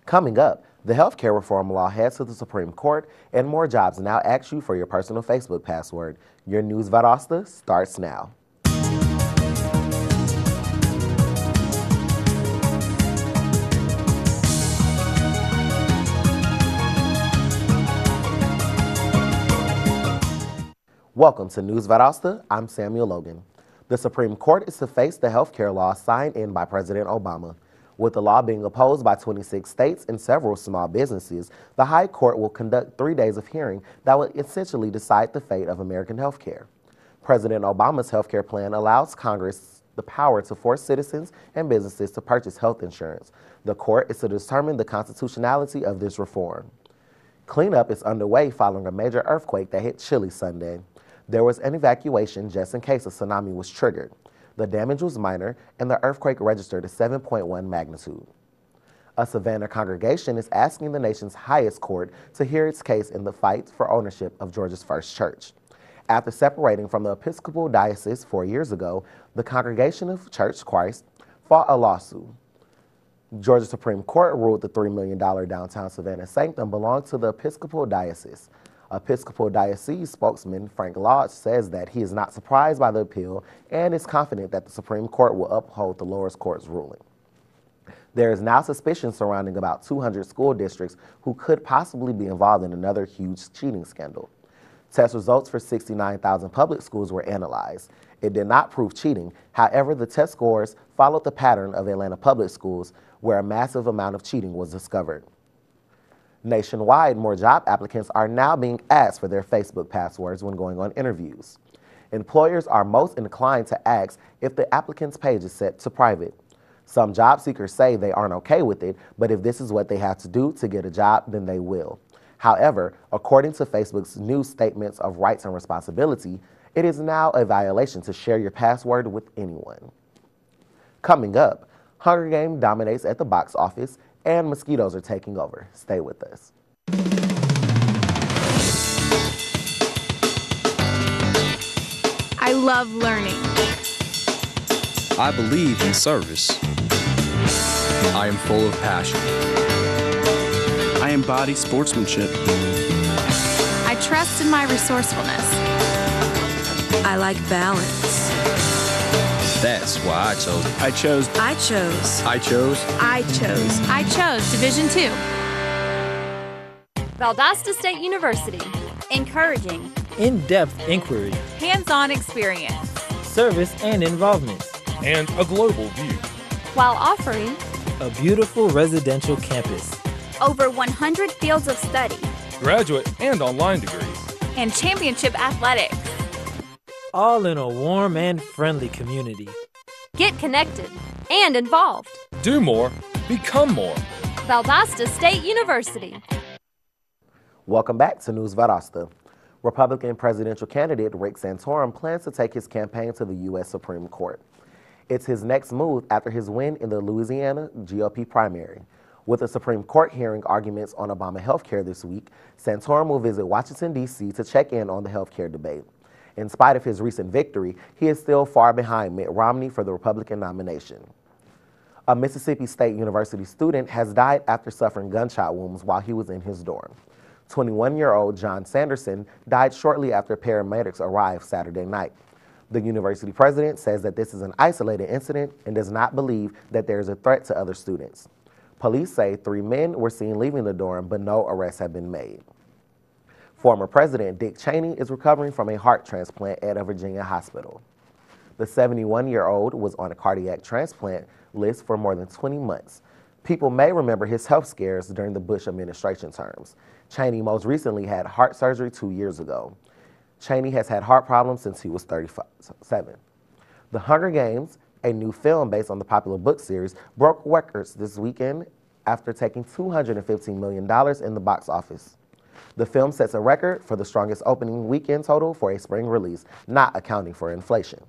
Coming up, the healthcare reform law heads to the Supreme Court, and more jobs now ask you for your personal Facebook password. Your news Valdosta starts now. Welcome to News Valdosta. I'm Samuel Logan. The Supreme Court is to face the healthcare law signed in by President Obama. With the law being opposed by 26 states and several small businesses, the High Court will conduct 3 days of hearing that will essentially decide the fate of American healthcare. President Obama's healthcare plan allows Congress the power to force citizens and businesses to purchase health insurance. The court is to determine the constitutionality of this reform. Cleanup is underway following a major earthquake that hit Chile Sunday. There was an evacuation just in case a tsunami was triggered. The damage was minor, and the earthquake registered a 7.1 magnitude. A Savannah congregation is asking the nation's highest court to hear its case in the fight for ownership of Georgia's first church. After separating from the Episcopal Diocese 4 years ago, the Congregation of Church Christ fought a lawsuit. Georgia Supreme Court ruled the $3 million downtown Savannah sanctum belonged to the Episcopal Diocese. Episcopal Diocese spokesman Frank Lodge says that he is not surprised by the appeal and is confident that the Supreme Court will uphold the lower court's ruling. There is now suspicion surrounding about 200 school districts who could possibly be involved in another huge cheating scandal. Test results for 69,000 public schools were analyzed. It did not prove cheating. However, the test scores followed the pattern of Atlanta public schools, where a massive amount of cheating was discovered. Nationwide, more job applicants are now being asked for their Facebook passwords when going on interviews. Employers are most inclined to ask if the applicant's page is set to private. Some job seekers say they aren't okay with it, but if this is what they have to do to get a job, then they will. However, according to Facebook's new statements of rights and responsibility, it is now a violation to share your password with anyone. Coming up, Hunger Games dominates at the box office, and mosquitoes are taking over. Stay with us. I love learning. I believe in service. I am full of passion. I embody sportsmanship. I trust in my resourcefulness. I like balance. That's why I chose Division 2. Valdosta State University. Encouraging. In-depth inquiry. Hands-on experience. Service and involvement. And a global view. While offering a beautiful residential campus. Over 100 fields of study. Graduate and online degrees. And championship athletics. All in a warm and friendly community. Get connected and involved. Do more, become more. Valdosta State University. Welcome back to News Valdosta. Republican presidential candidate Rick Santorum plans to take his campaign to the U.S. Supreme Court. It's his next move after his win in the Louisiana GOP primary. With the Supreme Court hearing arguments on Obama health care this week, Santorum will visit Washington, D.C. to check in on the health care debate. In spite of his recent victory, he is still far behind Mitt Romney for the Republican nomination. A Mississippi State University student has died after suffering gunshot wounds while he was in his dorm. 21-year-old John Sanderson died shortly after paramedics arrived Saturday night. The university president says that this is an isolated incident and does not believe that there is a threat to other students. Police say 3 men were seen leaving the dorm, but no arrests have been made. Former President Dick Cheney is recovering from a heart transplant at a Virginia hospital. The 71-year-old was on a cardiac transplant list for more than 20 months. People may remember his health scares during the Bush administration terms. Cheney most recently had heart surgery 2 years ago. Cheney has had heart problems since he was 37. The Hunger Games, a new film based on the popular book series, broke records this weekend after taking $215 million in the box office. The film sets a record for the strongest opening weekend total for a spring release, not accounting for inflation.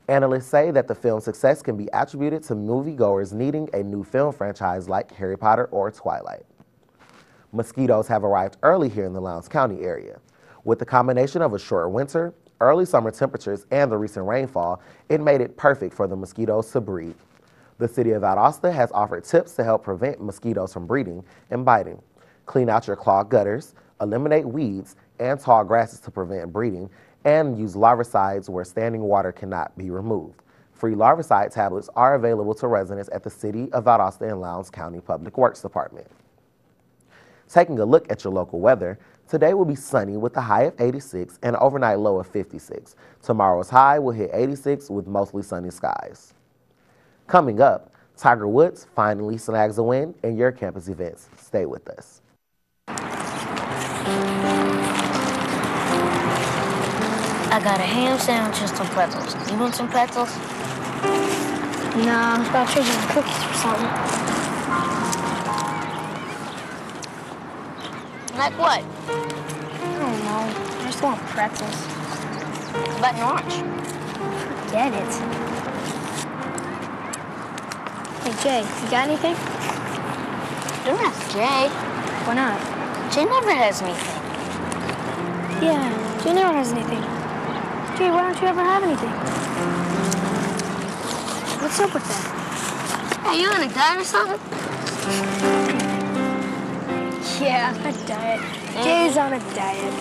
Analysts say that the film's success can be attributed to moviegoers needing a new film franchise like Harry Potter or Twilight. Mosquitoes have arrived early here in the Lowndes County area. With the combination of a short winter, early summer temperatures, and the recent rainfall, it made it perfect for the mosquitoes to breed. The city of Valdosta has offered tips to help prevent mosquitoes from breeding and biting. Clean out your clogged gutters, eliminate weeds and tall grasses to prevent breeding, and use larvicides where standing water cannot be removed. Free larvicide tablets are available to residents at the City of Valdosta and Lowndes County Public Works Department. Taking a look at your local weather, today will be sunny with a high of 86 and an overnight low of 56. Tomorrow's high will hit 86 with mostly sunny skies. Coming up, Tiger Woods finally snags a win in your campus events. Stay with us. I got a ham sandwich and some pretzels. You want some pretzels? No, I was about to trade you some cookies or something. Like what? I don't know. I just want pretzels. How about an orange? Forget it. Hey, Jay, you got anything? Don't ask Jay. Why not? Jay never has anything. Yeah, Jay never has anything. Jay, why don't you ever have anything? What's up with that? Are you on a diet or something? Yeah, I'm on a diet. Jay's on a diet.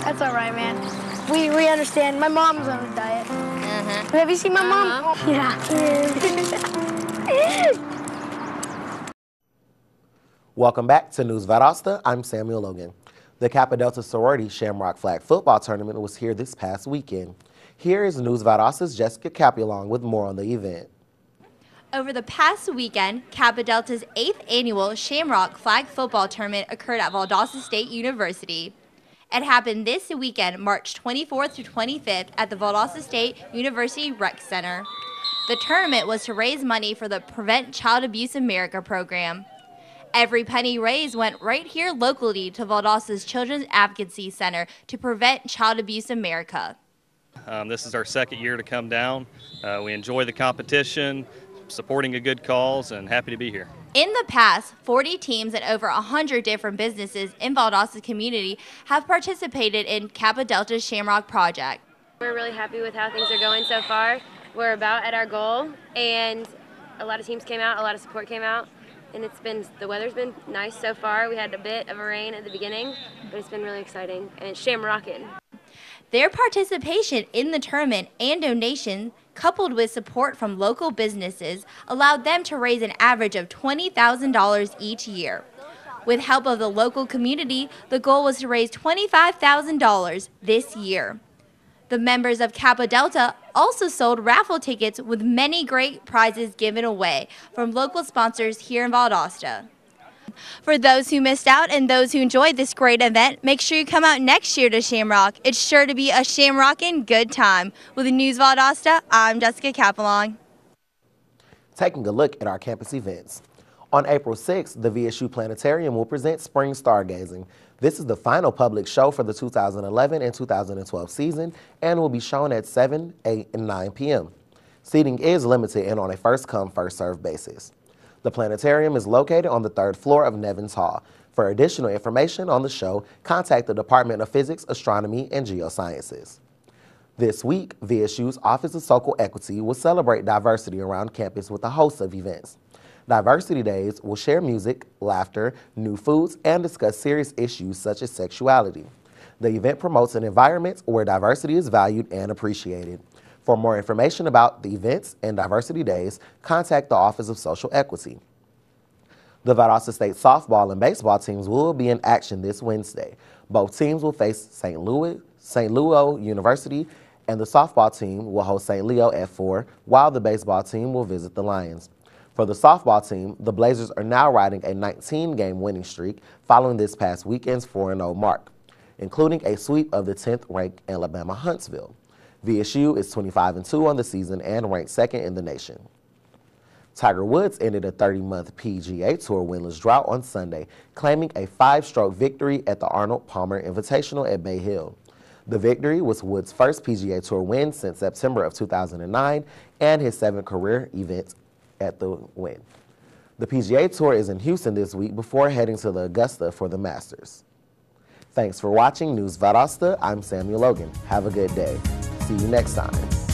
That's all right, man. We understand. My mom's on a diet. Have you seen my mom? Yeah. Welcome back to News Valdosta. I'm Samuel Logan. The Kappa Delta Sorority Shamrock Flag Football Tournament was here this past weekend. Here is News Valdosta's Jessica Capulong with more on the event. Over the past weekend, Kappa Delta's 8th annual Shamrock Flag Football Tournament occurred at Valdosta State University. It happened this weekend, March 24th to 25th at the Valdosta State University Rec Center. The tournament was to raise money for the Prevent Child Abuse America program. Every penny raised went right here locally to Valdosta's Children's Advocacy Center to Prevent Child Abuse America. This is our second year to come down. We enjoy the competition, supporting a good cause, and happy to be here. In the past, 40 teams and over 100 different businesses in Valdosta community have participated in Kappa Delta's Shamrock Project. We're really happy with how things are going so far. We're about at our goal, and a lot of teams came out, a lot of support came out, and the weather's been nice so far. We had a bit of a rain at the beginning, but it's been really exciting, and it's shamrocking. Their participation in the tournament and donation, coupled with support from local businesses, allowed them to raise an average of $20,000 each year. With help of the local community, the goal was to raise $25,000 this year. The members of Kappa Delta also sold raffle tickets with many great prizes given away from local sponsors here in Valdosta. For those who missed out and those who enjoyed this great event, make sure you come out next year to Shamrock. It's sure to be a shamrockin' good time. With News Valdosta, I'm Jessica Capelong. Taking a look at our campus events. On April 6th, the VSU Planetarium will present Spring Stargazing. This is the final public show for the 2011 and 2012 season and will be shown at 7, 8, and 9 p.m. Seating is limited and on a first-come, first-served basis. The planetarium is located on the 3rd floor of Nevins Hall. For additional information on the show, contact the Department of Physics, Astronomy, and Geosciences. This week, VSU's Office of Social Equity will celebrate diversity around campus with a host of events. Diversity Days will share music, laughter, new foods, and discuss serious issues such as sexuality. The event promotes an environment where diversity is valued and appreciated. For more information about the events and Diversity Days, contact the Office of Social Equity. The Valdosta State softball and baseball teams will be in action this Wednesday. Both teams will face St. Louis University, and the softball team will host St. Leo at 4, while the baseball team will visit the Lions. For the softball team, the Blazers are now riding a 19-game winning streak following this past weekend's 4-0 mark, including a sweep of the 10th-ranked Alabama Huntsville. VSU is 25-2 on the season and ranked 2nd in the nation. Tiger Woods ended a 30-month PGA Tour winless drought on Sunday, claiming a 5-stroke victory at the Arnold Palmer Invitational at Bay Hill. The victory was Woods' first PGA Tour win since September of 2009 and his 7th career event at the win. The PGA Tour is in Houston this week before heading to the Augusta for the Masters. Thanks for watching News Valdosta. I'm Samuel Logan. Have a good day. See you next time.